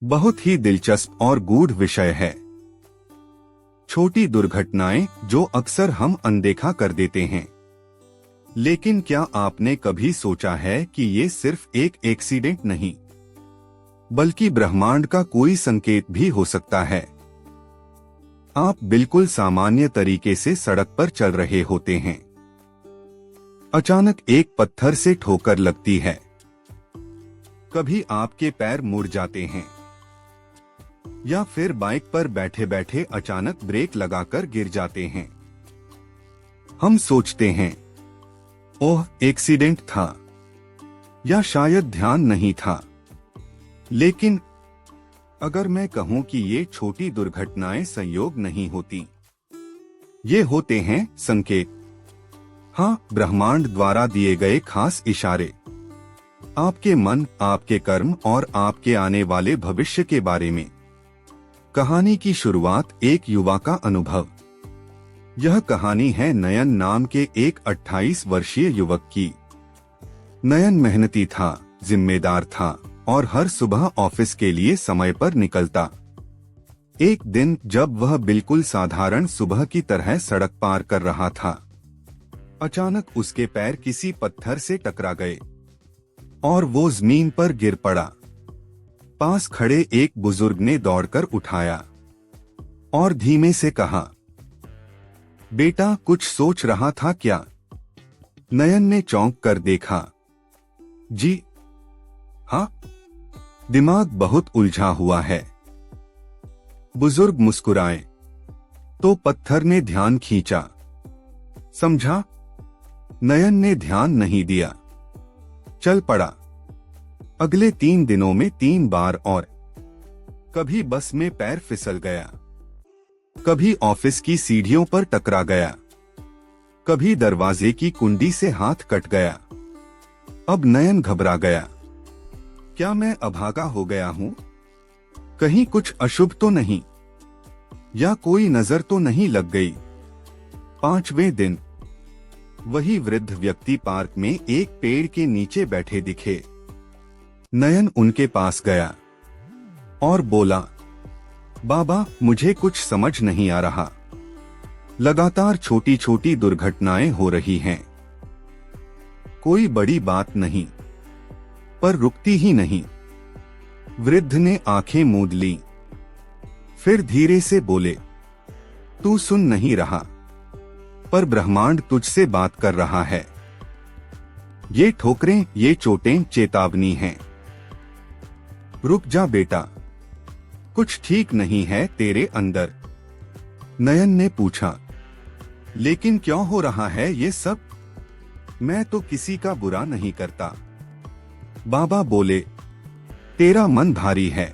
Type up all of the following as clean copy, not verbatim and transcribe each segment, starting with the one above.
बहुत ही दिलचस्प और गूढ़ विषय है। छोटी दुर्घटनाएं जो अक्सर हम अनदेखा कर देते हैं। लेकिन क्या आपने कभी सोचा है कि ये सिर्फ एक एक्सीडेंट नहीं, बल्कि ब्रह्मांड का कोई संकेत भी हो सकता है। आप बिल्कुल सामान्य तरीके से सड़क पर चल रहे होते हैं। अचानक एक पत्थर से ठोकर लगती है। कभी आपके पैर मुड़ जाते हैं, या फिर बाइक पर बैठे बैठे अचानक ब्रेक लगाकर गिर जाते हैं। हम सोचते हैं, ओह एक्सीडेंट था, या शायद ध्यान नहीं था। लेकिन अगर मैं कहूं कि ये छोटी दुर्घटनाएं संयोग नहीं होती, ये होते हैं संकेत। हाँ, ब्रह्मांड द्वारा दिए गए खास इशारे। आपके मन, आपके कर्म और आपके आने वाले भविष्य के बारे में। कहानी की शुरुआत एक युवा का अनुभव। यह कहानी है नयन नाम के एक 28 वर्षीय युवक की। नयन मेहनती था, जिम्मेदार था और हर सुबह ऑफिस के लिए समय पर निकलता। एक दिन जब वह बिल्कुल साधारण सुबह की तरह सड़क पार कर रहा था, अचानक उसके पैर किसी पत्थर से टकरा गए और वो जमीन पर गिर पड़ा। पास खड़े एक बुजुर्ग ने दौड़कर उठाया और धीमे से कहा, बेटा कुछ सोच रहा था क्या? नयन ने चौंक कर देखा। जी हाँ, दिमाग बहुत उलझा हुआ है। बुजुर्ग मुस्कुराए तो पत्थर ने ध्यान खींचा। समझा? नयन ने ध्यान नहीं दिया, चल पड़ा। अगले 3 दिनों में 3 बार और कभी बस में पैर फिसल गया, कभी ऑफिस की सीढ़ियों पर टकरा गया, कभी दरवाजे की कुंडी से हाथ कट गया। अब नयन घबरा गया। क्या मैं अभागा हो गया हूं? कहीं कुछ अशुभ तो नहीं, या कोई नजर तो नहीं लग गई? 5वें दिन वही वृद्ध व्यक्ति पार्क में एक पेड़ के नीचे बैठे दिखे। नयन उनके पास गया और बोला, बाबा मुझे कुछ समझ नहीं आ रहा। लगातार छोटी छोटी दुर्घटनाएं हो रही हैं। कोई बड़ी बात नहीं, पर रुकती ही नहीं। वृद्ध ने आंखें मूंद ली, फिर धीरे से बोले, तू सुन नहीं रहा, पर ब्रह्मांड तुझसे बात कर रहा है। ये ठोकरें, ये चोटें चेतावनी हैं। रुक जा बेटा, कुछ ठीक नहीं है तेरे अंदर। नयन ने पूछा, लेकिन क्यों हो रहा है ये सब? मैं तो किसी का बुरा नहीं करता। बाबा बोले, तेरा मन भारी है,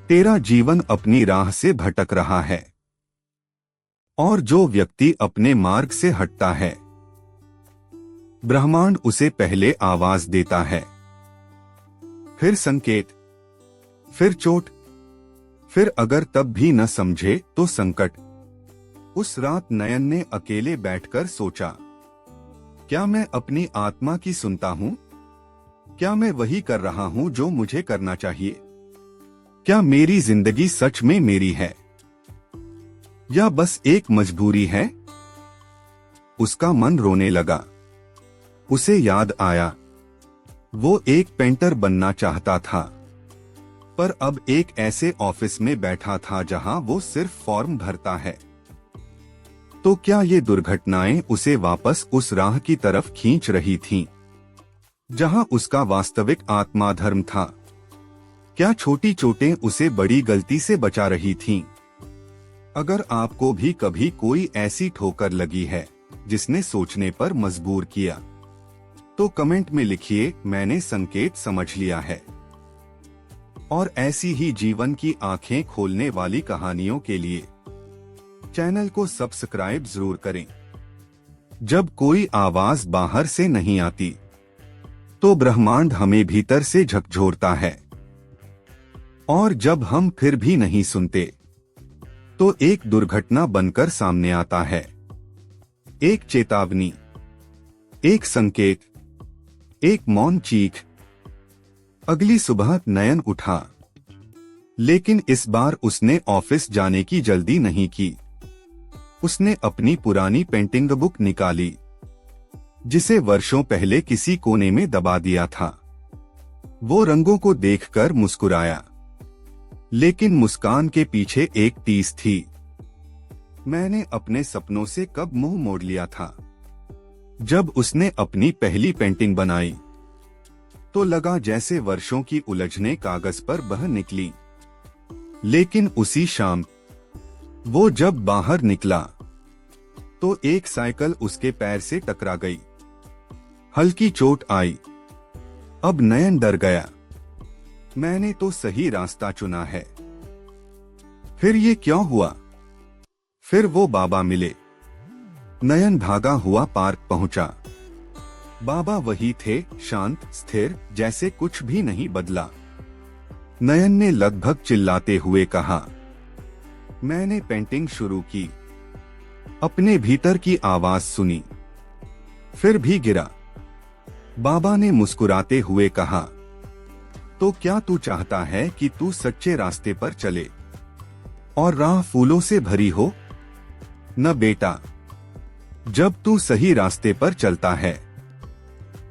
तेरा जीवन अपनी राह से भटक रहा है, और जो व्यक्ति अपने मार्ग से हटता है, ब्रह्मांड उसे पहले आवाज देता है। फिर संकेत, फिर चोट, फिर अगर तब भी न समझे तो संकट। उस रात नयन ने अकेले बैठकर सोचा, क्या मैं अपनी आत्मा की सुनता हूं? क्या मैं वही कर रहा हूं जो मुझे करना चाहिए? क्या मेरी जिंदगी सच में मेरी है, या बस एक मजबूरी है? उसका मन रोने लगा। उसे याद आया, वो एक पेंटर बनना चाहता था, पर अब एक ऐसे ऑफिस में बैठा था जहां वो सिर्फ फॉर्म भरता है। तो क्या ये दुर्घटनाएं उसे वापस उस राह की तरफ खींच रही थीं, जहां उसका वास्तविक आत्मा धर्म था? क्या छोटी चोटें उसे बड़ी गलती से बचा रही थीं? अगर आपको भी कभी कोई ऐसी ठोकर लगी है जिसने सोचने पर मजबूर किया, तो कमेंट में लिखिए, मैंने संकेत समझ लिया है। और ऐसी ही जीवन की आंखें खोलने वाली कहानियों के लिए चैनल को सब्सक्राइब जरूर करें। जब कोई आवाज बाहर से नहीं आती, तो ब्रह्मांड हमें भीतर से झकझोरता है, और जब हम फिर भी नहीं सुनते, तो एक दुर्घटना बनकर सामने आता है। एक चेतावनी, एक संकेत, एक मौन चीख। अगली सुबह नयन उठा, लेकिन इस बार उसने ऑफिस जाने की जल्दी नहीं की। उसने अपनी पुरानी पेंटिंग बुक निकाली, जिसे वर्षों पहले किसी कोने में दबा दिया था। वो रंगों को देखकर मुस्कुराया, लेकिन मुस्कान के पीछे एक टीस थी। मैंने अपने सपनों से कब मुंह मोड़ लिया था। जब उसने अपनी पहली पेंटिंग बनाई तो लगा जैसे वर्षों की उलझने कागज पर बह निकली। लेकिन उसी शाम वो जब बाहर निकला तो एक साइकिल उसके पैर से टकरा गई। हल्की चोट आई। अब नयन डर गया। मैंने तो सही रास्ता चुना है। फिर ये क्यों हुआ? फिर वो बाबा मिले। नयन भागा हुआ पार्क पहुंचा। बाबा वही थे, शांत, स्थिर, जैसे कुछ भी नहीं बदला। नयन ने लगभग चिल्लाते हुए कहा, मैंने पेंटिंग शुरू की। अपने भीतर की आवाज सुनी, फिर भी गिरा। बाबा ने मुस्कुराते हुए कहा, तो क्या तू चाहता है कि तू सच्चे रास्ते पर चले और राह फूलों से भरी हो? न बेटा, जब तू सही रास्ते पर चलता है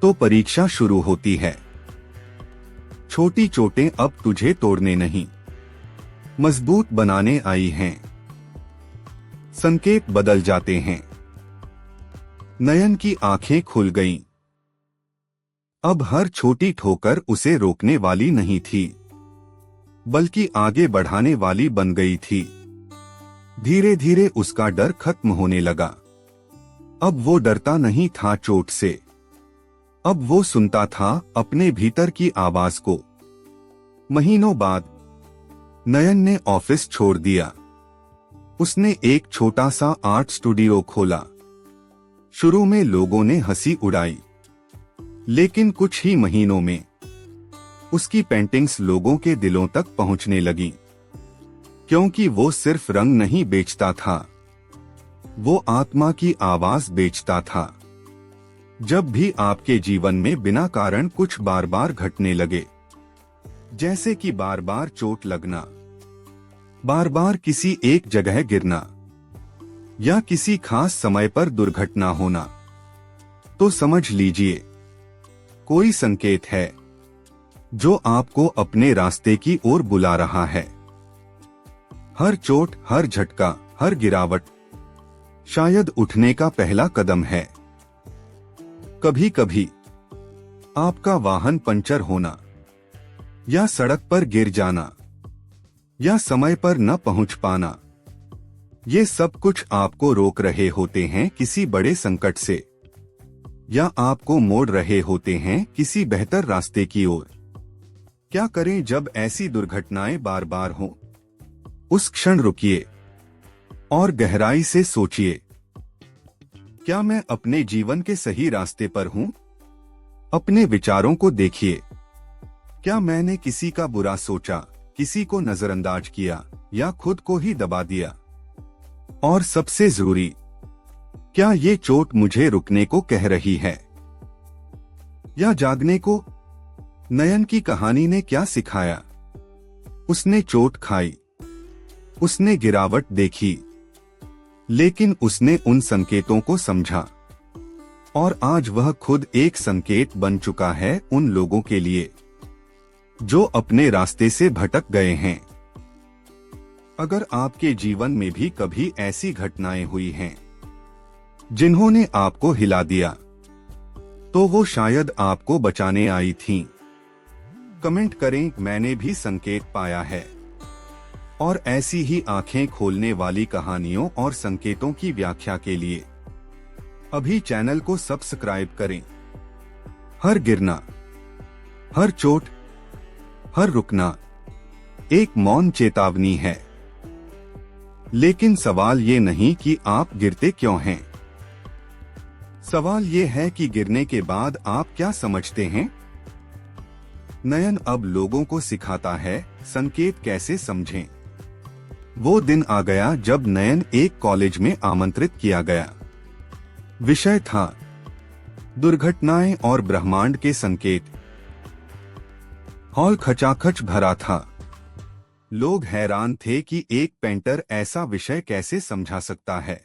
तो परीक्षा शुरू होती है। छोटी चोटें अब तुझे तोड़ने नहीं, मजबूत बनाने आई हैं। संकेत बदल जाते हैं। नयन की आंखें खुल गईं। अब हर छोटी ठोकर उसे रोकने वाली नहीं थी, बल्कि आगे बढ़ाने वाली बन गई थी। धीरे धीरे उसका डर खत्म होने लगा। अब वो डरता नहीं था चोट से। अब वो सुनता था अपने भीतर की आवाज को। महीनों बाद नयन ने ऑफिस छोड़ दिया। उसने एक छोटा सा आर्ट स्टूडियो खोला। शुरू में लोगों ने हंसी उड़ाई, लेकिन कुछ ही महीनों में उसकी पेंटिंग्स लोगों के दिलों तक पहुंचने लगी। क्योंकि वो सिर्फ रंग नहीं बेचता था, वो आत्मा की आवाज बेचता था। जब भी आपके जीवन में बिना कारण कुछ बार बार घटने लगे, जैसे कि बार बार चोट लगना, बार बार किसी एक जगह गिरना या किसी खास समय पर दुर्घटना होना, तो समझ लीजिए कोई संकेत है जो आपको अपने रास्ते की ओर बुला रहा है। हर चोट, हर झटका, हर गिरावट शायद उठने का पहला कदम है। कभी कभी आपका वाहन पंचर होना या सड़क पर गिर जाना या समय पर न पहुंच पाना, ये सब कुछ आपको रोक रहे होते हैं किसी बड़े संकट से, या आपको मोड़ रहे होते हैं किसी बेहतर रास्ते की ओर। क्या करें जब ऐसी दुर्घटनाएं बार बार हों? उस क्षण रुकिए और गहराई से सोचिए, क्या मैं अपने जीवन के सही रास्ते पर हूं? अपने विचारों को देखिए। क्या मैंने किसी का बुरा सोचा, किसी को नजरअंदाज किया या खुद को ही दबा दिया? और सबसे जरूरी, क्या ये चोट मुझे रुकने को कह रही है या जागने को? नयन की कहानी ने क्या सिखाया? उसने चोट खाई, उसने गिरावट देखी, लेकिन उसने उन संकेतों को समझा और आज वह खुद एक संकेत बन चुका है उन लोगों के लिए जो अपने रास्ते से भटक गए हैं। अगर आपके जीवन में भी कभी ऐसी घटनाएं हुई हैं जिन्होंने आपको हिला दिया, तो वो शायद आपको बचाने आई थीं। कमेंट करें, मैंने भी संकेत पाया है। और ऐसी ही आंखें खोलने वाली कहानियों और संकेतों की व्याख्या के लिए अभी चैनल को सब्सक्राइब करें। हर गिरना, हर चोट, हर रुकना एक मौन चेतावनी है। लेकिन सवाल ये नहीं कि आप गिरते क्यों हैं। सवाल ये है कि गिरने के बाद आप क्या समझते हैं। नयन अब लोगों को सिखाता है संकेत कैसे समझें। वो दिन आ गया जब नयन एक कॉलेज में आमंत्रित किया गया। विषय था दुर्घटनाएं और ब्रह्मांड के संकेत। हॉल खचाखच भरा था। लोग हैरान थे कि एक पेंटर ऐसा विषय कैसे समझा सकता है।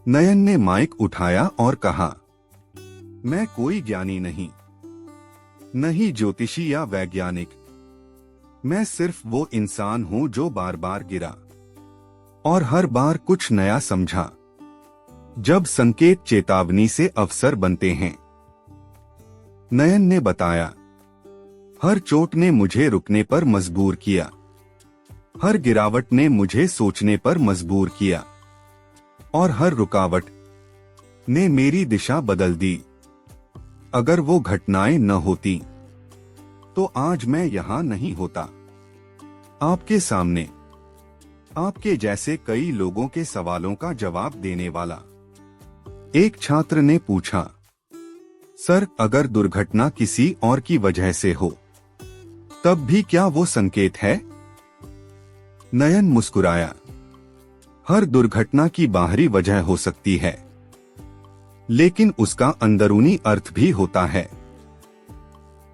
नयन ने माइक उठाया और कहा, मैं कोई ज्ञानी नहीं ज्योतिषी या वैज्ञानिक। मैं सिर्फ वो इंसान हूं जो बार बार गिरा और हर बार कुछ नया समझा। जब संकेत चेतावनी से अवसर बनते हैं, नयन ने बताया, हर चोट ने मुझे रुकने पर मजबूर किया, हर गिरावट ने मुझे सोचने पर मजबूर किया और हर रुकावट ने मेरी दिशा बदल दी। अगर वो घटनाएं न होती तो आज मैं यहां नहीं होता, आपके सामने आपके जैसे कई लोगों के सवालों का जवाब देने वाला। एक छात्र ने पूछा, सर, अगर दुर्घटना किसी और की वजह से हो तब भी क्या वो संकेत है? नयन मुस्कुराया, हर दुर्घटना की बाहरी वजह हो सकती है, लेकिन उसका अंदरूनी अर्थ भी होता है।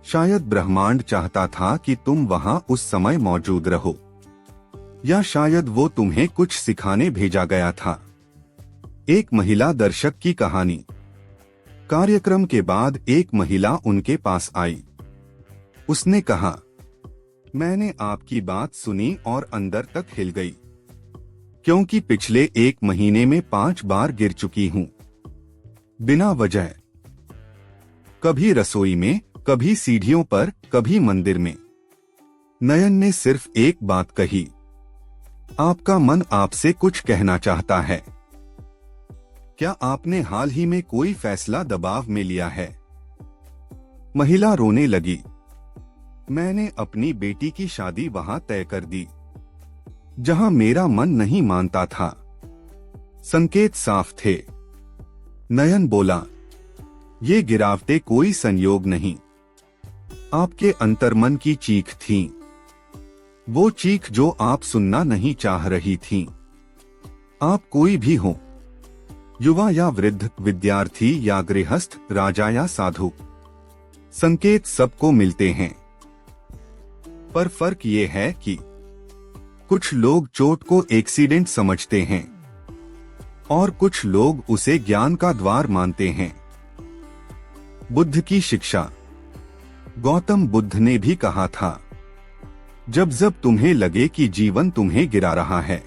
शायद ब्रह्मांड चाहता था कि तुम वहां उस समय मौजूद रहो, या शायद वो तुम्हें कुछ सिखाने भेजा गया था। एक महिला दर्शक की कहानी। कार्यक्रम के बाद एक महिला उनके पास आई। उसने कहा, मैंने आपकी बात सुनी और अंदर तक हिल गई, क्योंकि पिछले 1 महीने में 5 बार गिर चुकी हूं, बिना वजह। कभी रसोई में, कभी सीढ़ियों पर, कभी मंदिर में। नयन ने सिर्फ एक बात कही, आपका मन आपसे कुछ कहना चाहता है। क्या आपने हाल ही में कोई फैसला दबाव में लिया है? महिला रोने लगी, मैंने अपनी बेटी की शादी वहां तय कर दी जहां मेरा मन नहीं मानता था। संकेत साफ थे। नयन बोला, ये गिरावटें कोई संयोग नहीं, आपके अंतर्मन की चीख थी, वो चीख जो आप सुनना नहीं चाह रही थी। आप कोई भी हो, युवा या वृद्ध, विद्यार्थी या गृहस्थ, राजा या साधु, संकेत सबको मिलते हैं। पर फर्क ये है कि कुछ लोग चोट को एक्सीडेंट समझते हैं और कुछ लोग उसे ज्ञान का द्वार मानते हैं। बुद्ध की शिक्षा। गौतम बुद्ध ने भी कहा था, जब जब तुम्हें लगे कि जीवन तुम्हें गिरा रहा है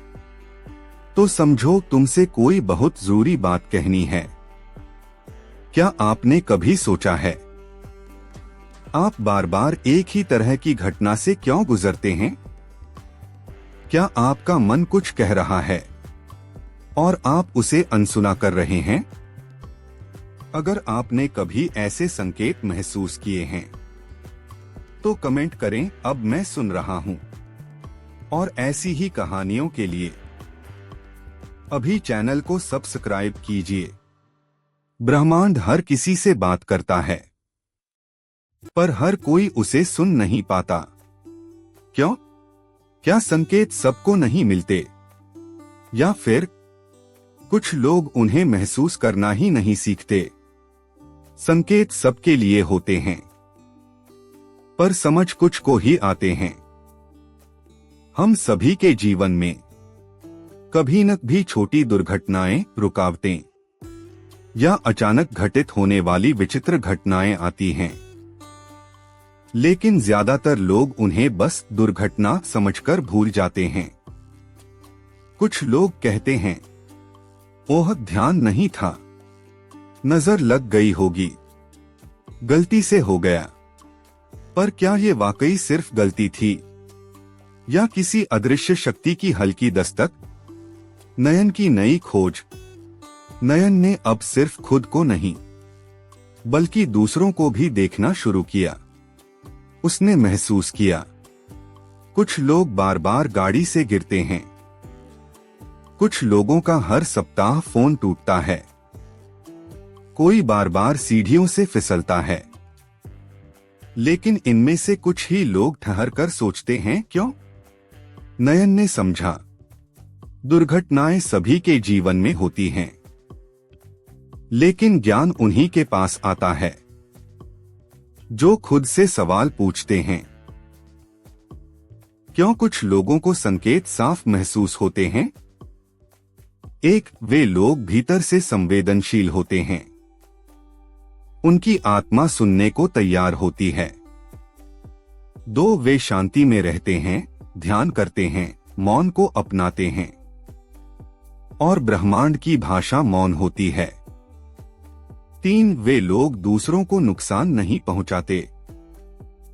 तो समझो तुमसे कोई बहुत जरूरी बात कहनी है। क्या आपने कभी सोचा है, आप बार बार एक ही तरह की घटना से क्यों गुजरते हैं? क्या आपका मन कुछ कह रहा है और आप उसे अनसुना कर रहे हैं? अगर आपने कभी ऐसे संकेत महसूस किए हैं तो कमेंट करें, अब मैं सुन रहा हूं। और ऐसी ही कहानियों के लिए अभी चैनल को सब्सक्राइब कीजिए। ब्रह्मांड हर किसी से बात करता है, पर हर कोई उसे सुन नहीं पाता। क्यों? क्या संकेत सबको नहीं मिलते? या फिर कुछ लोग उन्हें महसूस करना ही नहीं सीखते? संकेत सबके लिए होते हैं, पर समझ कुछ को ही आते हैं। हम सभी के जीवन में कभी न कभी छोटी दुर्घटनाएं, रुकावटें या अचानक घटित होने वाली विचित्र घटनाएं आती हैं, लेकिन ज्यादातर लोग उन्हें बस दुर्घटना समझकर भूल जाते हैं। कुछ लोग कहते हैं, ओह, ध्यान नहीं था, नजर लग गई होगी, गलती से हो गया। पर क्या ये वाकई सिर्फ गलती थी या किसी अदृश्य शक्ति की हल्की दस्तक? नयन की नई खोज। नयन ने अब सिर्फ खुद को नहीं बल्कि दूसरों को भी देखना शुरू किया। उसने महसूस किया, कुछ लोग बार बार गाड़ी से गिरते हैं, कुछ लोगों का हर सप्ताह फोन टूटता है, कोई बार बार सीढ़ियों से फिसलता है, लेकिन इनमें से कुछ ही लोग ठहर कर सोचते हैं, क्यों? नयन ने समझा, दुर्घटनाएं सभी के जीवन में होती हैं, लेकिन ज्ञान उन्हीं के पास आता है जो खुद से सवाल पूछते हैं। क्यों कुछ लोगों को संकेत साफ महसूस होते हैं? 1. वे लोग भीतर से संवेदनशील होते हैं। उनकी आत्मा सुनने को तैयार होती है। 2. वे शांति में रहते हैं, ध्यान करते हैं, मौन को अपनाते हैं और ब्रह्मांड की भाषा मौन होती है। 3. वे लोग दूसरों को नुकसान नहीं पहुंचाते,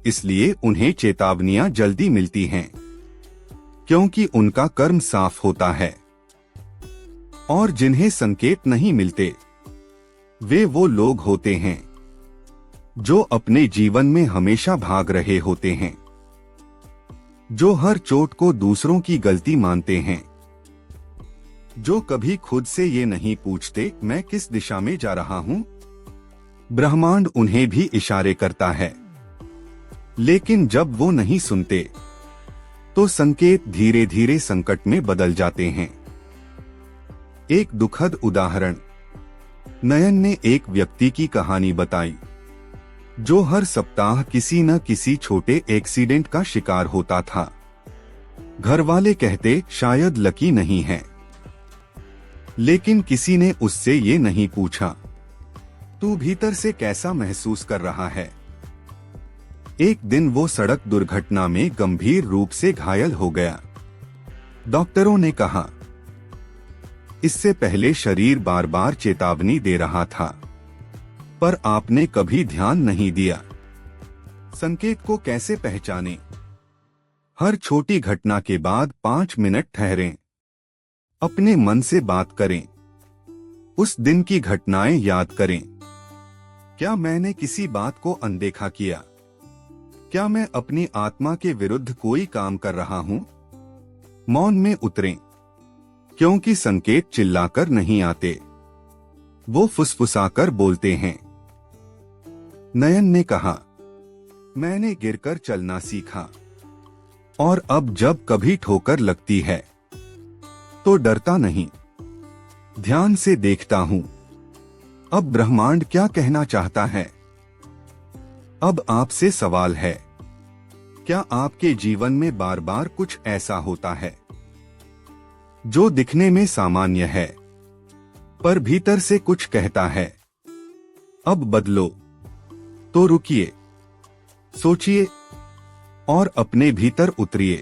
इसलिए उन्हें चेतावनियां जल्दी मिलती हैं, क्योंकि उनका कर्म साफ होता है। और जिन्हें संकेत नहीं मिलते, वे वो लोग होते हैं जो अपने जीवन में हमेशा भाग रहे होते हैं, जो हर चोट को दूसरों की गलती मानते हैं, जो कभी खुद से ये नहीं पूछते मैं किस दिशा में जा रहा हूं। ब्रह्मांड उन्हें भी इशारे करता है, लेकिन जब वो नहीं सुनते तो संकेत धीरे धीरे संकट में बदल जाते हैं। एक दुखद उदाहरण। नयन ने एक व्यक्ति की कहानी बताई जो हर सप्ताह किसी न किसी छोटे एक्सीडेंट का शिकार होता था। घर वाले कहते शायद लकी नहीं है, लेकिन किसी ने उससे ये नहीं पूछा तू भीतर से कैसा महसूस कर रहा है। एक दिन वो सड़क दुर्घटना में गंभीर रूप से घायल हो गया। डॉक्टरों ने कहा इससे पहले शरीर बार बार चेतावनी दे रहा था, पर आपने कभी ध्यान नहीं दिया। संकेत को कैसे पहचानें? हर छोटी घटना के बाद 5 मिनट ठहरें, अपने मन से बात करें, उस दिन की घटनाएं याद करें। क्या मैंने किसी बात को अनदेखा किया? क्या मैं अपनी आत्मा के विरुद्ध कोई काम कर रहा हूं? मौन में उतरें, क्योंकि संकेत चिल्लाकर नहीं आते, वो फुसफुसाकर बोलते हैं। नयन ने कहा मैंने गिरकर चलना सीखा और अब जब कभी ठोकर लगती है तो डरता नहीं, ध्यान से देखता हूं अब ब्रह्मांड क्या कहना चाहता है। अब आपसे सवाल है, क्या आपके जीवन में बार बार कुछ ऐसा होता है जो दिखने में सामान्य है पर भीतर से कुछ कहता है अब बदलो? तो रुकिए, सोचिए और अपने भीतर उतरिए।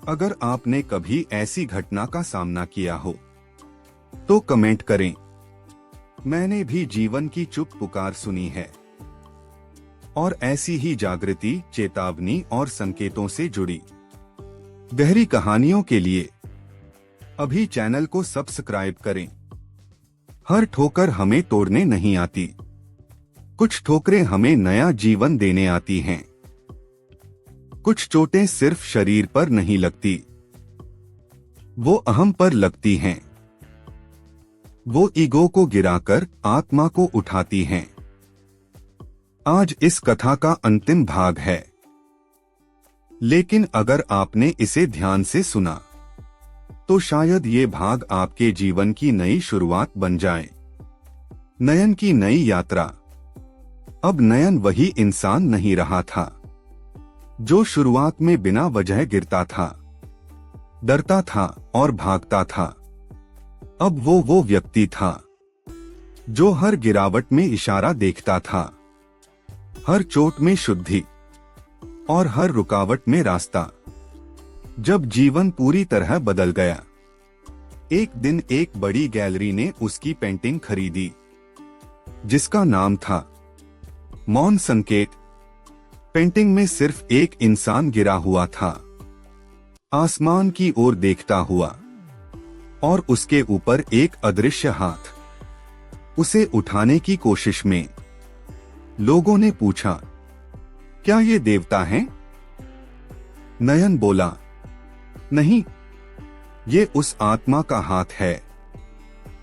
अगर आपने कभी ऐसी घटना का सामना किया हो तो कमेंट करें, मैंने भी जीवन की चुप पुकार सुनी है। और ऐसी ही जागृति, चेतावनी और संकेतों से जुड़ी गहरी कहानियों के लिए अभी चैनल को सब्सक्राइब करें। हर ठोकर हमें तोड़ने नहीं आती, कुछ ठोकरें हमें नया जीवन देने आती हैं। कुछ चोटें सिर्फ शरीर पर नहीं लगती, वो अहम पर लगती हैं। वो ईगो को गिराकर आत्मा को उठाती हैं। आज इस कथा का अंतिम भाग है, लेकिन अगर आपने इसे ध्यान से सुना तो शायद ये भाग आपके जीवन की नई शुरुआत बन जाए। नयन की नई यात्रा। अब नयन वही इंसान नहीं रहा था जो शुरुआत में बिना वजह गिरता था, डरता था और भागता था। अब वो व्यक्ति था जो हर गिरावट में इशारा देखता था, हर चोट में शुद्धि और हर रुकावट में रास्ता। जब जीवन पूरी तरह बदल गया, एक दिन एक बड़ी गैलरी ने उसकी पेंटिंग खरीदी जिसका नाम था मौन संकेत। पेंटिंग में सिर्फ एक इंसान गिरा हुआ था, आसमान की ओर देखता हुआ, और उसके ऊपर एक अदृश्य हाथ उसे उठाने की कोशिश में। लोगों ने पूछा, क्या ये देवता हैं? नयन बोला, नहीं, ये उस आत्मा का हाथ है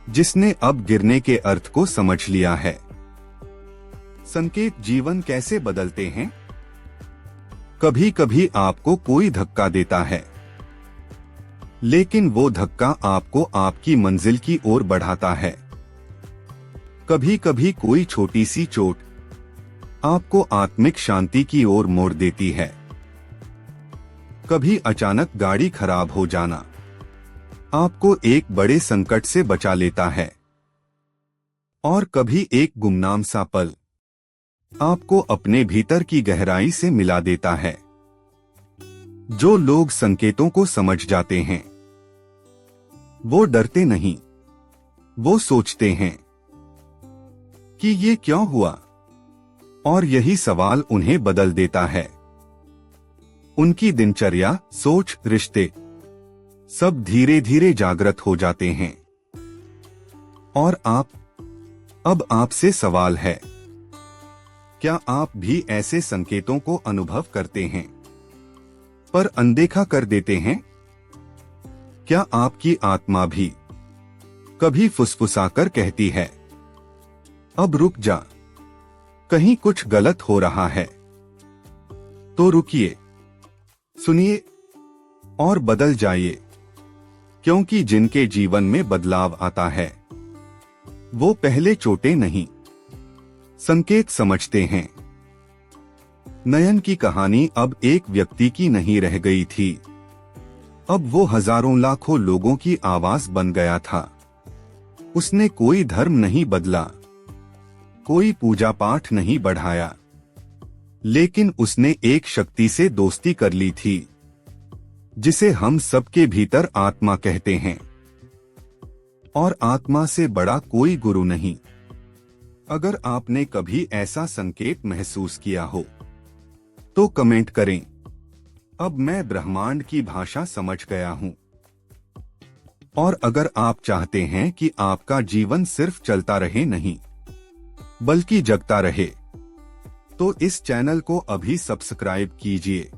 जिसने अब गिरने के अर्थ को समझ लिया है। संकेत जीवन कैसे बदलते हैं? कभी कभी आपको कोई धक्का देता है, लेकिन वो धक्का आपको आपकी मंजिल की ओर बढ़ाता है। कभी कभी कोई छोटी सी चोट आपको आत्मिक शांति की ओर मोड़ देती है। कभी अचानक गाड़ी खराब हो जाना आपको एक बड़े संकट से बचा लेता है, और कभी एक गुमनाम सा पल आपको अपने भीतर की गहराई से मिला देता है। जो लोग संकेतों को समझ जाते हैं वो डरते नहीं, वो सोचते हैं कि ये क्यों हुआ, और यही सवाल उन्हें बदल देता है। उनकी दिनचर्या, सोच, रिश्ते सब धीरे धीरे जागृत हो जाते हैं। और अब आपसे सवाल है, क्या आप भी ऐसे संकेतों को अनुभव करते हैं पर अनदेखा कर देते हैं? क्या आपकी आत्मा भी कभी फुसफुसाकर कहती है, अब रुक जा, कहीं कुछ गलत हो रहा है? तो रुकिए, सुनिए और बदल जाइए, क्योंकि जिनके जीवन में बदलाव आता है वो पहले चोटें नहीं, संकेत समझते हैं। नयन की कहानी अब एक व्यक्ति की नहीं रह गई थी, अब वो हजारों लाखों लोगों की आवाज बन गया था। उसने कोई धर्म नहीं बदला, कोई पूजा पाठ नहीं बढ़ाया, लेकिन उसने एक शक्ति से दोस्ती कर ली थी, जिसे हम सबके भीतर आत्मा कहते हैं। और आत्मा से बड़ा कोई गुरु नहीं। अगर आपने कभी ऐसा संकेत महसूस किया हो तो कमेंट करें, अब मैं ब्रह्मांड की भाषा समझ गया हूं। और अगर आप चाहते हैं कि आपका जीवन सिर्फ चलता रहे नहीं बल्कि जगता रहे, तो इस चैनल को अभी सब्सक्राइब कीजिए।